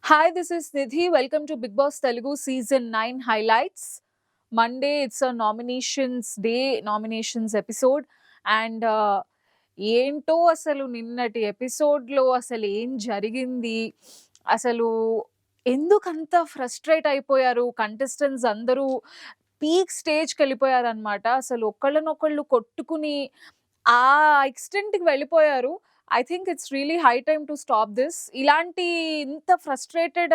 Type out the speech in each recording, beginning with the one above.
Hi, this is Nidhi. Welcome to Big Boss Telugu Season 9 highlights. Monday, it's a nominations day, nominations episode. And ఏంటో అసలు నిన్నటి ఎపిసోడ్‌లో అసలేం జరిగింది? అసలు ఎందుకంత ఫ్రస్ట్రేట్ అయిపోయారు కంటెస్టెంట్స్ అందరూ పీక్ స్టేజ్‌కెళ్ళిపోయారనమాట. అసలు ఒకళ్ళనొకళ్ళు కొట్టుకుని ఆ ఎక్స్‌టెంట్‌కి వెళ్ళిపోయారు. I think it's really high time to stop this. ఇలాంటి ఇంత ఫ్రస్ట్రేటెడ్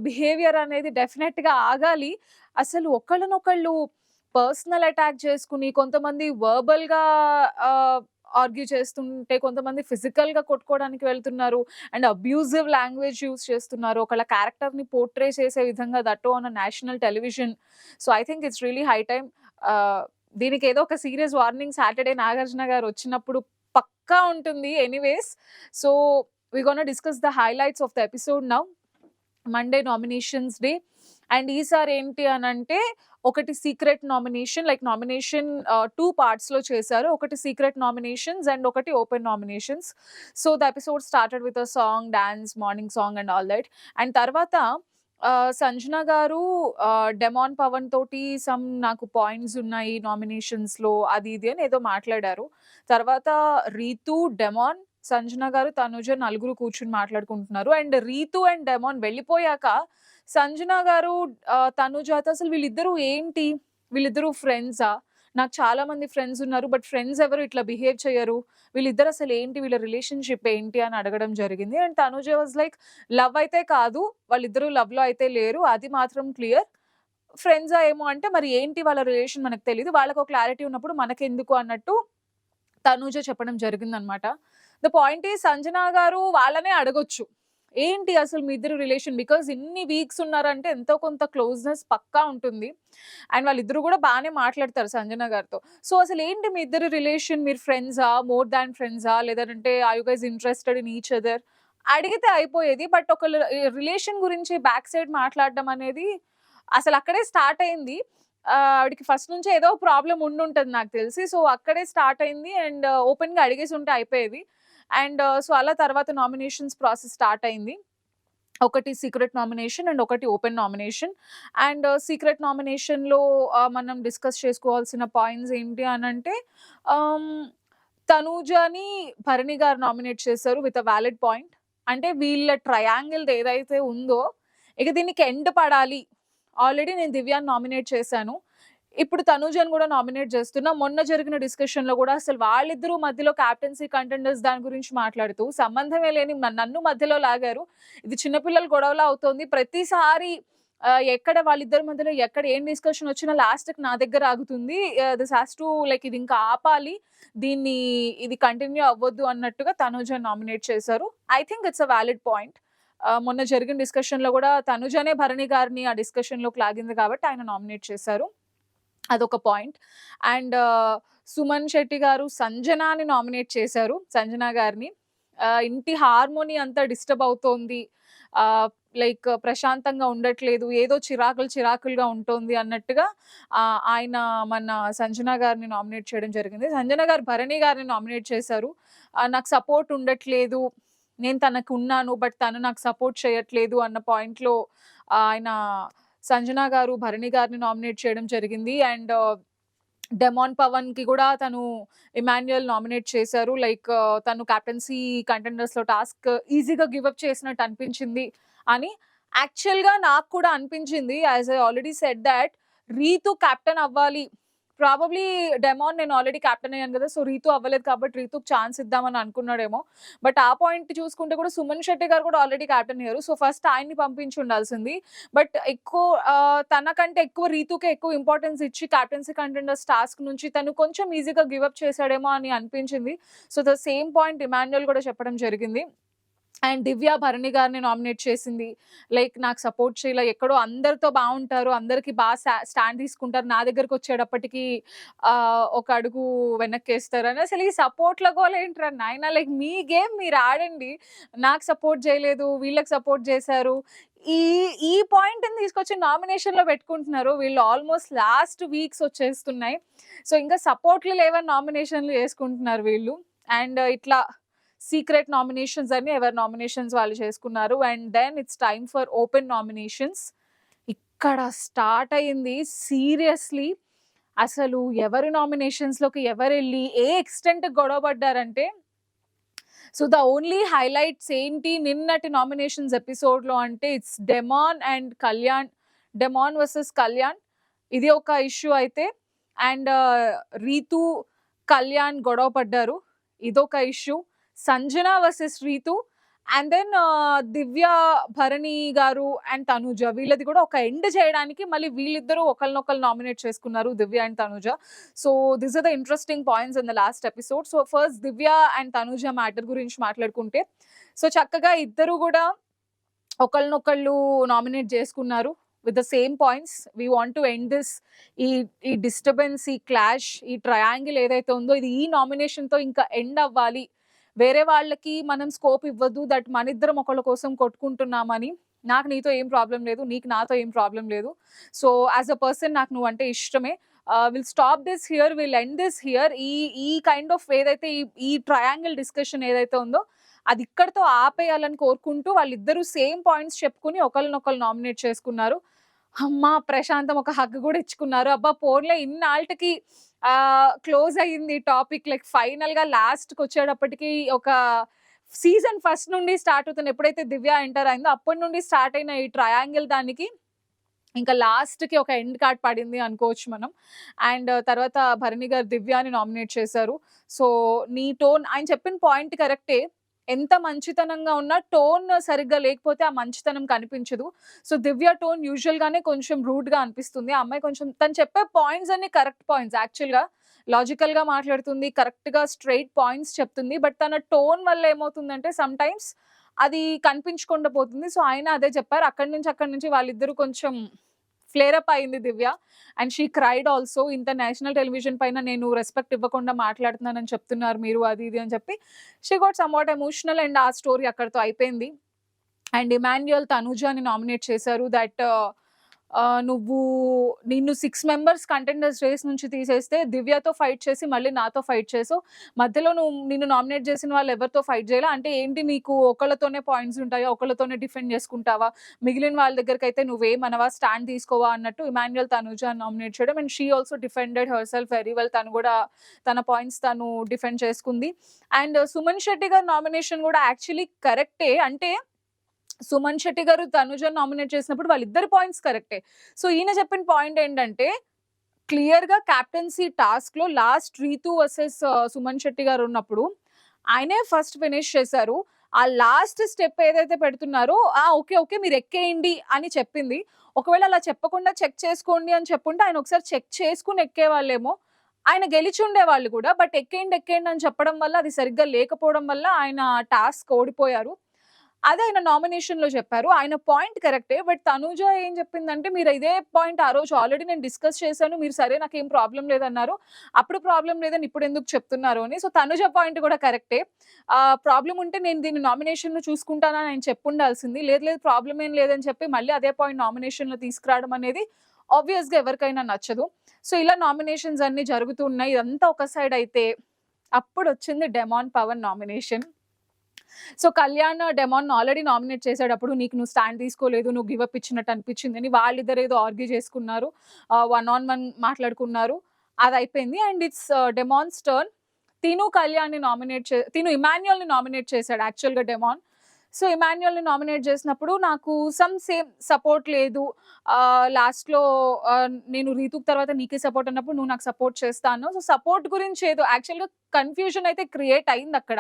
బిహేవియర్ అనేది డెఫినెట్‌గా ఆగాలి. అసలు ఒకళ్ళనొకళ్ళు పర్సనల్ అటాక్ చేసుకొని, కొంతమంది వర్బల్‌గా ఆహ్, ఆర్గ్యూ చేస్తుంటే, కొంతమంది ఫిజికల్‌గా కొట్టుకోవడానికి వెళ్తున్నారు. అండ్ అబ్యూజివ్ లాంగ్వేజ్ యూజ్ చేస్తున్నారు. ఒకళ్ళ క్యారెక్టర్‌ని పోర్ట్రే చేసే విధంగా that on a national television. So, I think it's really high time. దీనికేదో ఒక serious warning Saturday Nagarjuna garu వచ్చినప్పుడు పక్కా ఉంటుంది. Anyways, so we gonna discuss the highlights of the episode now. Monday nominations day. And ఈసారి ఏంటి అనంటే, ఒకటి సీక్రెట్ నామినేషన్, లైక్ నామినేషన్ 2 పార్ట్స్‌లో చేశారు. ఒకటి సీక్రెట్ నామినేషన్స్ అండ్ ఒకటి open nominations. So, the episode started with a song, dance, morning song and all that. And తర్వాత సంజన గారు డెమాన్ పవన్ తోటి నాకు పాయింట్స్ ఉన్నాయి నామినేషన్స్‌లో అది ఇది అని ఏదో మాట్లాడారు. తర్వాత రీతు, డెమాన్, సంజన గారు, తనుజ నలుగురు కూర్చొని మాట్లాడుకుంటున్నారు. అండ్ రీతు అండ్ డెమాన్ వెళ్ళిపోయాక సంజన గారు, తనుజాతో అసలు వీళ్ళిద్దరూ ఏంటి? వీళ్ళిద్దరూ ఫ్రెండ్సా? నాకు చాలా మంది ఫ్రెండ్స్ ఉన్నారు. బట్ ఫ్రెండ్స్ ఎవరు ఇట్లా బిహేవ్ చెయ్యరు. వీళ్ళిద్దరు అసలు ఏంటి? వీళ్ళ రిలేషన్‌షిప్ ఏంటి? అని అడగడం జరిగింది. And Tanuja was like, love అయితే కాదు. వాళ్ళిద్దరూ లవ్‌లో అయితే లేరు. అది మాత్రం క్లియర్. ఫ్రెండ్సా ఏమో అంటే, మరి ఏంటి వాళ్ళ రిలేషన్ మనకు తెలీదు. వాళ్ళకో క్లారిటీ ఉన్నప్పుడు మనకెందుకు అన్నట్టు తనూజ చెప్పడం జరిగిందనమాట. ద పాయింట్ ఈజ్, సంజన గారు వాళ్ళనే అడగొచ్చు. ఏంటి అసలు మీ ఇద్దరి రిలేషన్? బికాజ్ ఇన్ని వీక్స్ ఉన్నారంటే ఎంతో కొంత క్లోజ్‌నెస్ పక్కా ఉంటుంది. అండ్ వాళ్ళిద్దరూ గూడా బానే మాట్లాడతారు సంజన గారితో. సో, అసలేంటి మీ ఇద్దరి రిలేషన్? మీరు ఫ్రెండ్సా? మోర్ దాన్ ఫ్రెండ్సా? లేదంటే are you guys interested in each other? అడిగితే అయిపోయేది. బట్ ఒకళ్ళ రిలేషన్ గురించి బ్యాక్ సైడ్ మాట్లాడడం అనేది అసలక్కడే స్టార్ట్ అయింది. ఆవిడకి ఫస్ట్ నుంచే ఏదో ప్రాబ్లమ్ ఉండుంటది నాకు తెలిసి. సో, అక్కడే స్టార్ట్ అయింది. అండ్ ఓపెన్‌గా అడిగేసుంటే అయిపోయేది. అండ్ సో, అలా తర్వాత నామినేషన్స్ ప్రాసెస్ స్టార్ట్ అయింది. ఒకటి సీక్రెట్ నామినేషన్ అండ్ ఒకటి ఓపెన్ నామినేషన్. అండ్ సీక్రెట్ నామినేషన్‌లో మనం డిస్కస్ చేసుకోవాల్సిన పాయింట్స్ ఏంటి అనంటే, ఆహ్, తనూజని భరణి గారు నామినేట్ చేశారు విత్ ఎ వాలిడ్ పాయింట్. అంటే వీళ్ళ ట్రయాంగిల్‌ది ఏదైతే ఉందో, ఇక దీనికి ఎండ్ పడాలి. ఆల్రెడీ నేను దివ్యాని నామినేట్ చేశాను. ఇప్పుడు తనూజని గూడా నామినేట్ చేస్తున్నా. మొన్న జరిగిన డిస్కషన్‌లో గూడా అసలు వాళ్ళిద్దరూ మధ్యలో క్యాప్టెన్సీ కంటెండర్స్ దాని గురించి మాట్లాడుతూ సంబంధమే లేని నన్ను మధ్యలో లాగారు. ఇది చిన్న పిల్లల గొడవలా అవుతోంది. ప్రతిసారి ఎక్కడ వాళ్ళిద్దరి మధ్యలో ఎక్కడ ఏం డిస్కషన్ వచ్చినా లాస్ట్‌కి నా దగ్గర ఆగుతుంది. దిస్ హాస్ టు లైక్ ఇది ఇంకా ఆపాలి. ఇది కంటిన్యూ అవ్వొద్దు అన్నట్టుగా తనూజని నామినేట్ చేశారు. I think it's a valid point. మొన్న జరిగిన డిస్కషన్‌లో గూడా తనుజనే భరణి గారిని ఆ డిస్కషన్‌లోకి లాగింది కాబట్టి ఆయన నామినేట్ చేశారు. అదొక పాయింట్. అండ్ సుమన్ శెట్టి గారు సంజనాని నామినేట్ చేశారు. సంజన గారిని. ఇంటి హార్మోనీ అంతా డిస్టర్బ్ అవుతోంది. ఆహ్, లైక్ ప్రశాంతంగా ఉండట్లేదు. ఏదో చిరాకులుగా ఉంటోంది అన్నట్టుగా ఆయన మన సంజన గారిని నామినేట్ చేయడం జరిగింది. సంజన గారు భరణి గారిని నామినేట్ చేశారు. నాకు సపోర్ట్ ఉండట్లేదు. నేను తనకున్నాను. బట్ తను నాకు సపోర్ట్ చేయట్లేదు అన్న పాయింట్‌లో ఆయన సంజన గారు భరణి గారిని నామినేట్ చేయడం జరిగింది. అండ్ డెమాన్ పవన్‌కి గూడా తను ఇమాన్యుయల్ నామినేట్ చేశారు. లైక్ తను కెప్టెన్సీ కంటెండర్స్‌లో టాస్క్ ఈజీగా గివ్ అప్ చేసినట్టు అనిపించింది అని. యాక్చువల్‌గా నాకు కూడా అనిపించింది. As I already said that Ritu captain అవ్వాలి. ప్రాబబ్లీ డెమాన్ నేను ఆల్రెడీ కెప్టెన్ అయ్యాను గదా! సో, రీతు అవ్వలేదు కాబట్టి రీతుకి ఛాన్స్ ఇద్దామని అనుకున్నాడేమో. బట్ ఆ పాయింట్ చూసుకుంటే కూడా సుమన్ శెట్టి గారు కూడా ఆల్రెడీ కెప్టెన్ అయ్యారు. సో, ఫస్ట్ ఆయన్ని పంపించి ఉండాల్సింది. బట్ తనకంటే ఎక్కువ రీతుకే ఎక్కువ ఇంపార్టెన్స్ ఇచ్చి కెప్టెన్సీ కంటెండర్స్ టాస్క్ నుంచి తను కొంచెం ఈజీగా గివ్ అప్ చేసాడేమో అని అనిపించింది. So, the same point Emmanuel కూడా చెప్పడం జరిగింది. అండ్ దివ్య భరణి గారిని నామినేట్ చేసింది. లైక్ నాకు సపోర్ట్ చేయలే. ఎక్కడో అందరితో బావుంటారు. అందరికి స్టాండ్ తీసుకుంటారు. నా దగ్గరకొచ్చేటప్పటికి ఒక అడుగు వెనక్కేస్తారని. అసలు ఈ సపోర్ట్‌ల గోలేంట్రా నాయనా! లైక్ మీ గేమ్ మీరు ఆడండి. నాకు సపోర్ట్ చేయలేదు. వీళ్ళకి సపోర్ట్ చేశారు. ఈ ఈ పాయింట్‌ని తీసుకొచ్చి నామినేషన్‌లో పెట్టుకుంటున్నారు. వీళ్ళు ఆల్‌మోస్ట్ లాస్ట్ వీక్స్ వచ్చేస్తున్నాయి. సో, ఇంకా సపోర్ట్‌లు లేవని నామినేషన్‌లు చేసుకుంటున్నారు వీళ్ళు. అండ్ ఇట్లా సీక్రెట్ నామినేషన్స్ అని ఎవరి నామినేషన్స్ వాళ్ళు చేసుకున్నారు. And then it's time for open nominations. ఇక్కడ స్టార్ట్ అయింది సీరియస్‌లీ. అసలు ఎవరు నామినేషన్స్‌లోకి ఎవరెళ్లి ఏ ఎక్స్‌టెంట్‌కి గొడవ పడ్డారంటే, సో ద ఓన్లీ హైలైట్స్ ఏంటి నిన్నటి నామినేషన్స్ ఎపిసోడ్‌లో అంటే it's Demon and Kalyan. Demon versus Kalyan. ఇది ఒక ఇష్యూ అయితే. అండ్ రీతు, కళ్యాణ్ గొడవ పడ్డారు. ఇదొక issue. Sanjana versus Ritu. And then Divya, Bharani garu and Tanuja వీళ్ళది కూడా ఒక ఎండ్ చేయడానికి మళ్ళీ వీళ్ళిద్దరూ ఒకళ్ళనొకళ్ళు నామినేట్ చేసుకున్నారు, Divya and Tanuja. So this are the interesting points in the last episode. So first Divya and Tanuja matter గురించి మాట్లాడుకుంటే, సో చక్కగా ఇద్దరు కూడా ఒకళ్ళనొకళ్ళు నామినేట్ చేసుకున్నారు with the same points. We want to end this, ఈ ఈ డిస్టర్బెన్స్, ఈ క్లాష్, ఈ ట్రయాంగిల్ ఏదైతే ఉందో ఇది ఈ నామినేషన్‌తో ఇంకా ఎండ్ అవ్వాలి. వేరే వాళ్ళకి మనం స్కోప్ ఇవ్వద్దు. దట్ మనిద్దరం ఒకళ్ళ కోసం కొట్టుకుంటున్నామని. నాకు నీతో ఏం ప్రాబ్లమ్ లేదు. నీకు నాతో ఏం ప్రాబ్లమ్ లేదు. సో యాస్ ఎ పర్సన్ నాకు నువ్వంటే ఇష్టమే. Will stop this here. Will end this here. ఈ ఈ కైండ్ ఆఫ్ ఏదైతే ఈ ట్రయాంగిల్ డిస్కషన్ ఏదైతే ఉందో అది ఇక్కడితో ఆపేయాలని కోరుకుంటూ వాళ్ళిద్దరూ సేమ్ పాయింట్స్ చెప్పుకొని ఒకళ్ళనొకళ్ళు నామినేట్ చేసుకున్నారు. అమ్మా! ప్రశాంతం ఒక హగ్ గూడా ఇచ్చుకున్నారు. అబ్బా! పోన్లే ఇన్నాళ్టికి క్లోజ్ అయింది టాపిక్. లైక్ ఫైనల్‌గా లాస్ట్‌కొచ్చేటప్పటికి ఒక సీజన్ ఫస్ట్ నుండి స్టార్ట్ అవుతుంది. ఎప్పుడైతే దివ్య ఎంటర్ అయిందో అప్పటి నుండి స్టార్ట్ అయిన ఈ ట్రయాంగిల్ దానికి ఇంకా లాస్ట్‌కి ఒక ఎండ్ కార్డ్ పడింది అనుకోవచ్చు మనం. అండ్ తర్వాత భరణి గారు దివ్యాని నామినేట్ చేశారు. సో నీ టోన్, ఆయన చెప్పిన పాయింట్ కరెక్టే. ఎంత మంచితనంగా ఉన్నా టోన్ సరిగ్గా లేకపోతే ఆ మంచితనం కనిపించదు. సో దివ్య టోన్ యూజువల్‌గానే కొంచెం రూడ్‌గా అనిపిస్తుంది. ఆ అమ్మాయి కొంచెం తను చెప్పే పాయింట్స్ అన్ని కరెక్ట్ పాయింట్స్ యాక్చువల్‌గా. లాజికల్‌గా మాట్లాడుతుంది. కరెక్ట్‌గా స్ట్రెయిట్ పాయింట్స్ చెప్తుంది. బట్ తన టోన్ వల్ల ఏమవుతుందంటే సమ్‌టైమ్స్ అది కనిపించకుండా పోతుంది. సో ఆయన అదే చెప్పారు. అక్కడి నుంచి వాళ్ళిద్దరూ కొంచెం ఫ్లేర్ అప్ అయింది Divya. And she cried also. ఇంత నేషనల్ టెలివిజన్ పైన నేను రెస్పెక్ట్ ఇవ్వకుండా మాట్లాడుతున్నానని చెప్తున్నారు మీరు, అది ఇది అని చెప్పి she got somewhat emotional. And ఆ స్టోరీ అక్కడితో అయిపోయింది. అండ్ ఇమాన్యుయల్, తనూజని నామినేట్ చేశారు. దట్ నువ్వు నిన్ను 6 మెంబర్స్ కంటెండర్స్ రేస్ నుంచి తీసేస్తే దివ్యతో ఫైట్ చేసి మళ్ళీ నాతో ఫైట్ చేసావు. మధ్యలో నిన్ను నామినేట్ చేసిన వాళ్ళు ఎవరితో ఫైట్ చేయలా. అంటే ఏంటి నీకు ఒకళ్ళతోనే పాయింట్స్ ఉంటాయా? ఒకళ్ళతోనే డిఫెండ్ చేసుకుంటావా? మిగిలిన వాళ్ళ దగ్గరికైతే నువ్వేమనవా? స్టాండ్ తీసుకోవా? అన్నట్టు ఇమాన్యుయల్ తనూజని నామినేట్ చేయడం. And she also defended హెర్‌సెల్ఫ్ very well. తను కూడా తన పాయింట్స్ తను డిఫెండ్ చేసుకుంది. అండ్ సుమన్ శెట్టి గారి నామినేషన్ కూడా యాక్చువల్లీ కరెక్టే. అంటే సుమన్ శెట్టి గారు తనుజని నామినేట్ చేసినప్పుడు వాళ్ళిద్దరి పాయింట్స్ కరెక్టే. సో ఈయన చెప్పిన పాయింట్ ఏంటంటే క్లియర్‌గా కెప్టెన్సీ టాస్క్‌లో లాస్ట్ రీతు వర్సెస్ సుమన్ శెట్టి గారు ఉన్నప్పుడు ఆయనే ఫస్ట్ ఫినిష్ చేశారు. ఆ లాస్ట్ స్టెప్ ఏదైతే పెడుతున్నారో ఓకే. ఓకే. మీరు ఎక్కేయండి అని చెప్పింది. ఒకవేళ అలా చెప్పకుండా చెక్ చేసుకోండి అని చెప్పుంటే ఆయన ఒకసారి చెక్ చేసుకొని ఎక్కేవాళ్ళేమో. ఆయన గెలిచుండేవాళ్ళు కూడా. బట్ ఎక్కేయండి, ఎక్కేయండి అని చెప్పడం వల్ల అది సరిగ్గా లేకపోవడం వల్ల ఆయన టాస్క్ ఓడిపోయారు. అదే ఆయన నామినేషన్‌లో చెప్పారు. ఆయన పాయింట్ కరెక్టే. బట్ తనూజ ఏం చెప్పిందంటే, మీరు ఇదే పాయింట్ ఆ రోజు ఆల్రెడీ నేను డిస్కస్ చేశాను. మీరు సరే నాకేం ప్రాబ్లమ్ లేదన్నారు. అప్పుడు ప్రాబ్లమ్ లేదని ఇప్పుడెందుకు చెప్తున్నారు అని. సో తనుజ పాయింట్ కూడా కరెక్టే. ప్రాబ్లమ్ ఉంటే నేను దీన్ని నామినేషన్‌లో చూసుకుంటానని ఆయన చెప్పుండాల్సింది. లేదు లేదు ప్రాబ్లమ్ ఏం లేదని చెప్పి మళ్ళీ అదే పాయింట్ నామినేషన్‌లో తీసుకురావడం అనేది ఆబ్వియస్‌గా ఎవరికైనా నచ్చదు. సో ఇలా నామినేషన్స్ అన్నీ జరుగుతూ ఉన్నాయి. ఇదంతా ఒక సైడ్ అయితే అప్పుడొచ్చింది demon Pawan nomination. So Kalyan demon already nominate చేసేటప్పుడు నీకు నువ్వు స్టాండ్ తీసుకోలేదు, నువ్వు గివ్ అప్ ఇచ్చినట్టు అనిపించిందని వాళ్ళిద్దరు ఏదో ఆర్గ్యూ చేసుకున్నారు. వన్ ఆన్ వన్ మాట్లాడుకున్నారు. అది అయిపోయింది. And it's demon's turn. తిను ఇమాన్యుయల్‌ని నామినేట్ చేశాడు యాక్చువల్‌గా డెమాన్. సో ఇమాన్యుయల్‌ని నామినేట్ చేసినప్పుడు నాకు సేమ్ సపోర్ట్ లేదు. లాస్ట్‌లో నేను రీతుకి తర్వాత నీకే సపోర్ట్ అన్నప్పుడు నువ్వు నాకు సపోర్ట్ చేస్తా అన్నావు. సో సపోర్ట్ గురించి ఏదో యాక్చువల్‌గా కన్‌ఫ్యూజన్ అయితే క్రియేట్ అయిందక్కడ.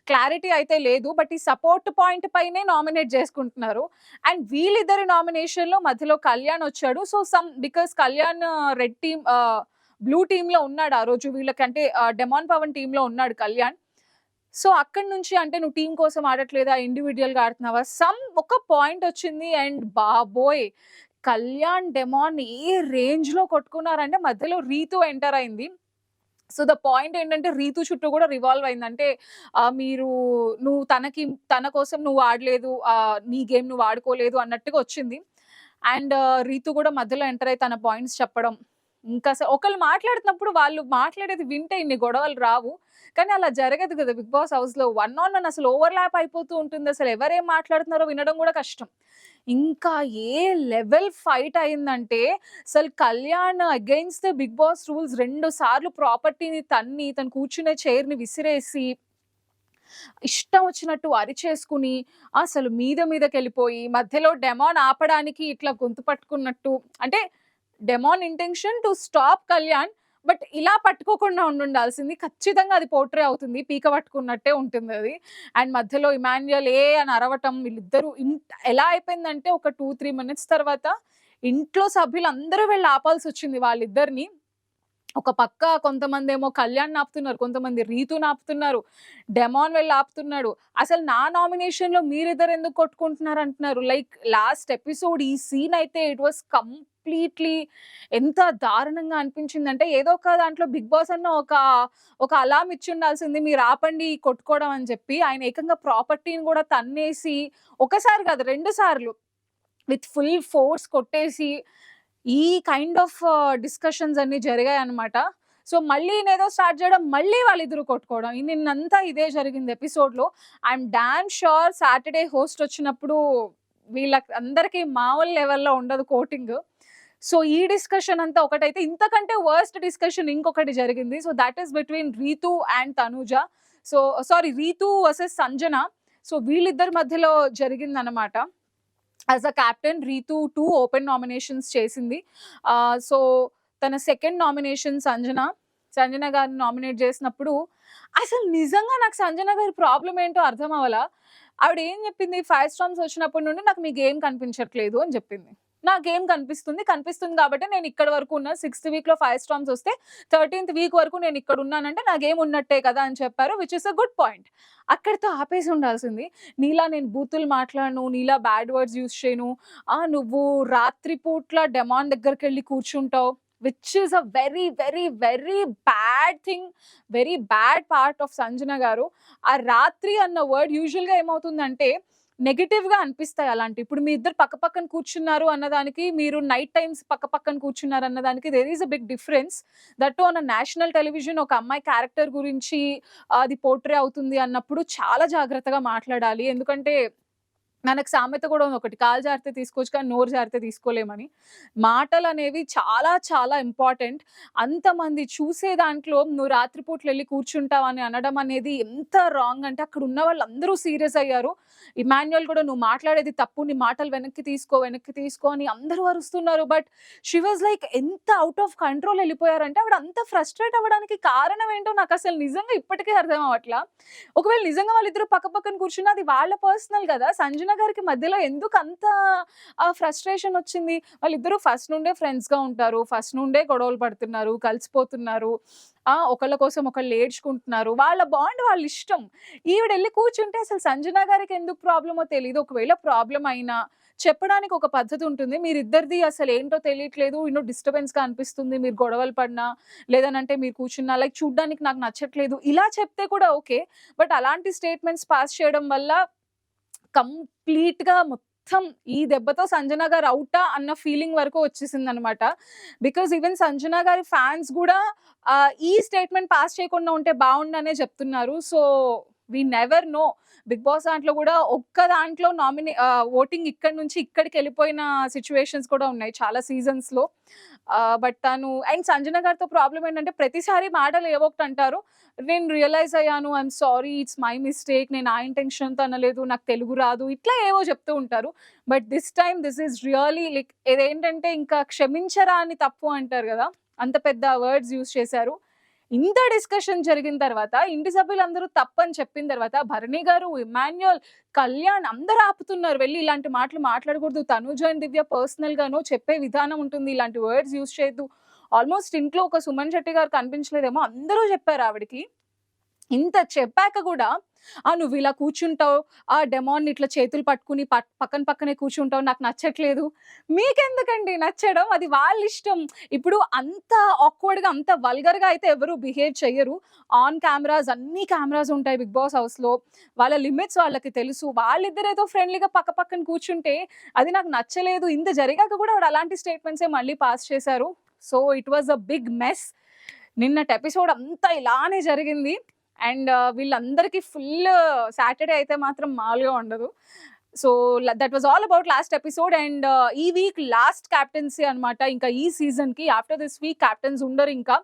క్లారిటీ అయితే లేదు. బట్ ఈ సపోర్ట్ పాయింట్ పైనే నామినేట్ చేసుకుంటున్నారు. అండ్ వీళ్ళిద్దరి నామినేషన్‌లో మధ్యలో కళ్యాణ్ వచ్చాడు. So because Kalyan red team blue టీమ్‌లో ఉన్నాడు ఆ రోజు. వీళ్ళకంటే డెమాన్ పవన్ టీమ్‌లో ఉన్నాడు కళ్యాణ్. సో అక్కడి నుంచి అంటే నువ్వు టీమ్ కోసం ఆడట్లేదా? ఇండివిడ్యుయల్‌గా ఆడుతున్నావా? ఒక పాయింట్ వచ్చింది. అండ్ బాబోయ్! కళ్యాణ్, డెమాన్ ఏ రేంజ్‌లో కొట్టుకున్నారంటే మధ్యలో రీతు ఎంటర్ అయింది. సో ద పాయింట్ ఏంటంటే రీతు చుట్టూ కూడా రివాల్వ్ అయింది. అంటే నువ్వు తన కోసం నువ్వు ఆడలేదు. నీ గేమ్ నువ్వు ఆడుకోలేదు అన్నట్టుగా వచ్చింది. అండ్ రీతు కూడా మధ్యలో ఎంటర్ అయ్యి తన పాయింట్స్ చెప్పడం. ఇంకా ఒకళ్ళు మాట్లాడుతున్నప్పుడు వాళ్ళు మాట్లాడేది వింటే ఇన్ని గొడవలు రావు. కానీ అలా జరగదు కదా! 'బిగ్ బాస్' హౌస్‌లో వన్ ఆన్ వన్ అసలు ఓవర్‌లాప్ అయిపోతూ ఉంటుంది. అసలు ఎవరేం మాట్లాడుతున్నారో వినడం గూడా కష్టం. ఇంకా ఏ లెవెల్ ఫైట్ అయిందంటే అసలు Kalyan against the 'Bigg Boss' rules 2 సార్లు ప్రాపర్టీని తన్ని, తను కూర్చునే చైర్‌ని విసిరేసి ఇష్టం వచ్చినట్టు అరిచేసుకుని, అసలు మీదకెళ్ళిపోయి, మధ్యలో డెమాన్ ఆపడానికి ఇట్లా గొంతు పట్టుకున్నట్టు అంటే, demon intention to stop Kalyan. But ఇలా పట్టుకోకుండా ఉండుండాల్సింది. ఖచ్చితంగా అది పోర్ట్రే అవుతుంది. పీక పట్టుకున్నట్టే ఉంటుందది. అండ్ మధ్యలో ఇమాన్యుయల్ అని అరవటం వీళ్ళిద్దరూ ఎలా అయిపోయిందంటే ఒక 2, 3 మినిట్స్ తర్వాత ఇంట్లో సభ్యులందరూ వెళ్లి ఆపాల్సొచ్చింది వాళ్ళిద్దరిని. ఒక పక్క కొంతమందేమో కళ్యాణ్‌ని ఆపుతున్నారు. కొంతమంది రీతుని ఆపుతున్నారు. డెమాన్ వెళ్లి ఆపుతున్నాడు. అసలు నా నామినేషన్‌లో మీరిద్దరు ఎందుకు కొట్టుకుంటున్నారు అంటున్నారు. లైక్ లాస్ట్ ఎపిసోడ్ ఈ సీన్ అయితే ఇట్ వాస్ కంప్లీట్‌లీ ఎంత దారుణంగా అనిపించిందంటే ఏదో ఒక దాంట్లో 'బిగ్ బాస్' అన్న ఒక అలార్మ్ ఇచ్చుండాల్సింది. మీరు ఆపండి ఈ కొట్టుకోవడం అని చెప్పి. ఆయన ఏకంగా ప్రాపర్టీని కూడా తన్నేసి ఒకసారి కాదు 2 సార్లు విత్ ఫుల్ ఫోర్స్ కొట్టేసి ఈ కైండ్ ఆఫ్ డిస్కషన్స్ అన్నీ జరిగాయన్నమాట. సో, మళ్ళీ ఈయనేదో స్టార్ట్ చేయడం, మళ్ళీ వాళ్ళిద్దరు కొట్టుకోవడం. నిన్నంతా ఇదే జరిగింది ఎపిసోడ్‌లో. I'm dam sure Saturday host వచ్చినప్పుడు వీళ్ళకందరికీ మామూలు లెవెల్‌లో ఉండదు కోటింగ్. సో, ఈ డిస్కషన్ అంతా ఒకటైతే ఇంతకంటే వర్స్ట్ డిస్కషన్ ఇంకొకటి జరిగింది. So, that is between Ritu and Tanuja. So, sorry Ritu versus Sanjana. So, వీళ్ళిద్దరి మధ్యలో జరిగిందన్నమాట. As a captain Ritu 2 open nominations చేసింది. సో, తన సెకండ్ నామినేషన్ సంజన గారిని నామినేట్ చేసినప్పుడు అసలు నిజంగా నాకు సంజన గారి ప్రాబ్లమ్ ఏంటో అర్థం అవ్వలా. ఆవిడ ఏం చెప్పింది, 5 స్టార్మ్స్ వచ్చినప్పటి నుండి నాకు మీ గేమ్ కనిపించట్లేదు అని చెప్పింది. నా గేమ్ కనిపిస్తుంది కాబట్టి నేను ఇక్కడి వరకు ఉన్నా. 6th వీక్‌లో 5 స్టార్మ్స్ వస్తే 13th వీక్ వరకు నేను ఇక్కడ ఉన్నానంటే నా గేమ్ ఉన్నట్టే కదా అని చెప్పారు. Which is a good point. అక్కడితో ఆపేసి ఉండాల్సింది. నీలా నేను బూతులు మాట్లాడను, నీలా బ్యాడ్ వర్డ్స్ యూజ్ చేయను. నువ్వు రాత్రి పూట్ల డెమాన్ దగ్గరికెళ్ళి కూర్చుంటావు. Which is a very, very, very bad thing. Very bad part of Sanjana garu. ఆ రాత్రి అన్న వర్డ్ యూజువల్‌గా ఏమవుతుందంటే నెగెటివ్‌గా అనిపిస్తాయి అలాంటివి. ఇప్పుడు మీ ఇద్దరు పక్కన కూర్చున్నారు అన్నదానికి, మీరు నైట్ టైమ్స్ పక్కన కూర్చున్నారు అన్నదానికి there is a big difference. That too on a national television ఒక అమ్మాయి క్యారెక్టర్ గురించి అది పోర్ట్రే అవుతుంది అన్నప్పుడు చాలా జాగ్రత్తగా మాట్లాడాలి. ఎందుకంటే మనకు సామెత కూడా ఉంది ఒకటి. కాలు జారితే తీసుకోవచ్చు కానీ నోరు జారితే తీసుకోలేమని. మాటలనేవి చాలా చాలా ఇంపార్టెంట్. అంతమంది చూసే దాంట్లో నువ్వు రాత్రిపూట్ల ఎళ్లి కూర్చుంటావని అనడం అనేది ఎంత రాంగ్ అంటే అక్కడ ఉన్న వాళ్ళందరూ సీరియస్ అయ్యారు. ఇమాన్యుయల్ కూడా నువ్వు మాట్లాడేది తప్పు. నీ మాటలు వెనక్కి తీసుకో అని అందరూ అరుస్తున్నారు. బట్ షీ వాస్ లైక్ ఎంత ఔట్ ఆఫ్ కంట్రోల్ ఎళ్ళిపోయారంటే ఆవిడ అంత ఫ్రస్ట్రేట్ అవ్వడానికి కారణం ఏంటో నాకసలు నిజంగా ఇప్పటికీ అర్థం అవ్వట్లా. ఒకవేళ నిజంగా వాళ్ళిద్దరూ పక్కన కూర్చున్నా అది వాళ్ళ పర్సనల్ గదా! సంజన గారికి మధ్యలో ఎందుకంత ఫ్రస్ట్రేషన్ వచ్చింది? వాళ్ళిద్దరూ ఫస్ట్ నుండే ఫ్రెండ్స్‌గా ఉంటారు. ఫస్ట్ నుండే గొడవలు పడుతున్నారు, కలిసిపోతున్నారు. ఒకళ్ళ కోసం ఒకళ్ళు ఏడ్చుకుంటున్నారు. వాళ్ళ బాండ్ వాళ్ళిష్టం. ఈవిడెళ్లి కూర్చుంటే అసలు సంజన గారికి ఎందుకు ప్రాబ్లమో తెలీదు. ఒకవేళ ప్రాబ్లమ్ అయినా చెప్పడానికి ఒక పద్ధతి ఉంటుంది. మీరిద్దరిది అసలేంటో తెలియట్లేదు. డిస్టర్బెన్స్‌గా అనిపిస్తుంది. మీరు గొడవలు పడినా, లేదనంటే మీరు కూర్చున్నా లైక్ చూడ్డానికి నాకు నచ్చట్లేదు. ఇలా చెప్తే కూడా ఓకే. బట్ అలాంటి స్టేట్మెంట్స్ పాస్ చేయడం వల్ల కంప్లీట్‌గా మొత్తం ఈ దెబ్బతో సంజన గారు ఔటా అన్న ఫీలింగ్ వరకు వచ్చేసిందనమాట. బికాజ్ ఈవెన్ సంజన గారి ఫ్యాన్స్ గూడా ఈ స్టేట్మెంట్ పాస్ చేయకుండా ఉంటే బావుండనే చెప్తున్నారు. So, we never know. 'Bigg Boss' దాంట్లో గూడా ఒక్క దాంట్లో ఓటింగ్ ఇక్కడి నుంచి ఇక్కడికెళ్ళిపోయిన సిట్యుయేషన్స్ కూడా ఉన్నాయి చాలా సీజన్స్‌లో. బట్ తను అండ్ సంజన గారితో ప్రాబ్లమ్ ఏంటంటే ప్రతిసారి మాటలు ఏవో ఒకటి అంటారు. నేను రియలైజ్ అయ్యాను. I'm sorry. It's my mistake. నేను ఆ ఇంటెన్షన్‌తో అనలేదు. నాకు తెలుగు రాదు. ఇట్లా ఏవో చెప్తూ ఉంటారు. But this is really like ఇదేంటంటే ఇంకా క్షమించరాని తప్పు అంటారు గదా! అంత పెద్ద వర్డ్స్ యూజ్ చేశారు. ఇంత డిస్కషన్ జరిగిన తర్వాత ఇంటి సభ్యులందరూ తప్పని చెప్పిన తర్వాత భరణి గారు, ఇమాన్యుయల్, కళ్యాణ్ అందరూ ఆపుతున్నారు. వెళ్లి ఇలాంటి మాటలు మాట్లాడకూడదు. తనూజ అండ్ దివ్య పర్సనల్‌గానో చెప్పే విధానం ఉంటుంది. ఇలాంటి వర్డ్స్ యూజ్ చేయొద్దు. ఆల్మోస్ట్ ఇంట్లో ఒక సుమన్ శెట్టి గారు కనిపించలేదేమో అందరూ చెప్పారు ఆవిడకి. ఇంత చెప్పాక గూడా నువ్విలా కూర్చుంటావు, డెమాన్‌ని ఇట్లా చేతులు పట్టుకుని పక్కనే కూర్చుంటావు. నాకు నచ్చట్లేదు. మీకెందుకండి నచ్చడం? అది వాళ్ళిష్టం. ఇప్పుడు అంత ఆక్వర్డ్‌గా, అంత వల్గర్‌గా అయితే ఎవరు బిహేవ్ చెయ్యరు. ఆన్ కెమెరాస్ అన్ని కెమెరాస్ ఉంటాయి 'బిగ్ బాస్' హౌస్‌లో. వాళ్ళ లిమిట్స్ వాళ్ళకి తెలుసు. వాళ్ళిద్దరేదో ఫ్రెండ్లీగా పక్కన కూర్చుంటే అది నాకు నచ్చలేదు. ఇంత జరిగాక గూడా ఆవిడ అలాంటి స్టేట్మెంట్సే మళ్ళీ పాస్ చేశారు. So it was a big mess. నిన్నటి ఎపిసోడ్ అంతా ఇలానే జరిగింది. అండ్ వీళ్ళందరికీ ఫుల్ సాటర్డే అయితే మాత్రం మామూలుగా ఉండదు. So that was all about last episode. And ఈ వీక్ లాస్ట్ క్యాప్టెన్సీ అనమాట. ఇంకా ఈ సీజన్కి ఆఫ్టర్ దిస్ వీక్ క్యాప్టెన్స్ ఉండరు. ఇంకా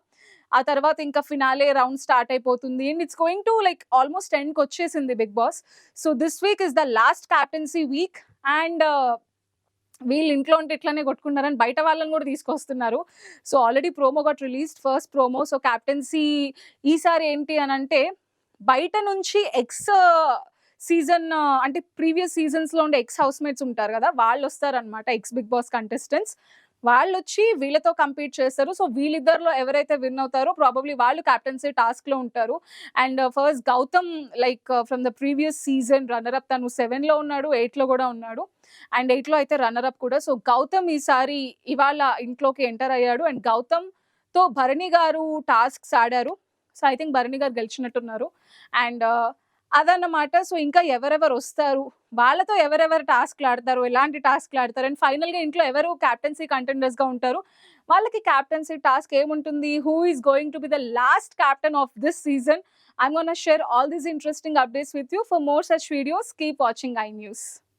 ఆ తర్వాత ఇంకా ఫినాలే రౌండ్ స్టార్ట్ అయిపోతుంది. And it's going to like almost ఎండ్కి వచ్చేసింది Bigg Boss. So this week is the last captaincy week. And వీళ్ళు ఇంట్లో ఉంటే ఇట్లానే కొట్టుకున్నారని బయట వాళ్ళని కూడా తీసుకొస్తున్నారు. So already promo got released, first promo. So captaincy ఈసారి ఏంటి అని అంటే, బయట నుంచి సీజన్ అంటే ప్రీవియస్ సీజన్స్లో ఉండే హౌస్మేట్స్ ఉంటారు కదా, వాళ్ళు వస్తారనమాట, బిగ్ బాస్ కంటెస్టెంట్స్. వాళ్ళు వచ్చి వీళ్ళతో కంపీట్ చేస్తారు. సో వీళ్ళిద్దరిలో ఎవరైతే విన్ అవుతారో ప్రాబబ్లీ వాళ్ళు క్యాప్టెన్సీ టాస్క్లో ఉంటారు. And first Gautam like from the previous season runner up, తను 7లో ఉన్నాడు, 8లో కూడా ఉన్నాడు. అండ్ 8లో అయితే రన్నరప్ కూడా. సో గౌతమ్ ఈసారి ఇవాళ ఇంట్లోకి ఎంటర్ అయ్యాడు. అండ్ గౌతమ్తో భరణి గారు టాస్క్స్ ఆడారు. So I think Bharani garu గెలిచినట్టున్నారు. And అదన్నమాట. సో ఇంకా ఎవరెవరు వస్తారు, వాళ్ళతో ఎవరెవరు టాస్క్లు ఆడతారు, ఎలాంటి టాస్క్లు ఆడతారు, అండ్ ఫైనల్గా ఇంట్లో ఎవరు క్యాప్టెన్సీ కంటెండర్స్గా ఉంటారు, వాళ్ళకి క్యాప్టెన్సీ టాస్క్ ఏముంటుంది, who is going to be the last captain of this season. I'm going to share all these interesting updates with you. For more such videos, keep watching iNews.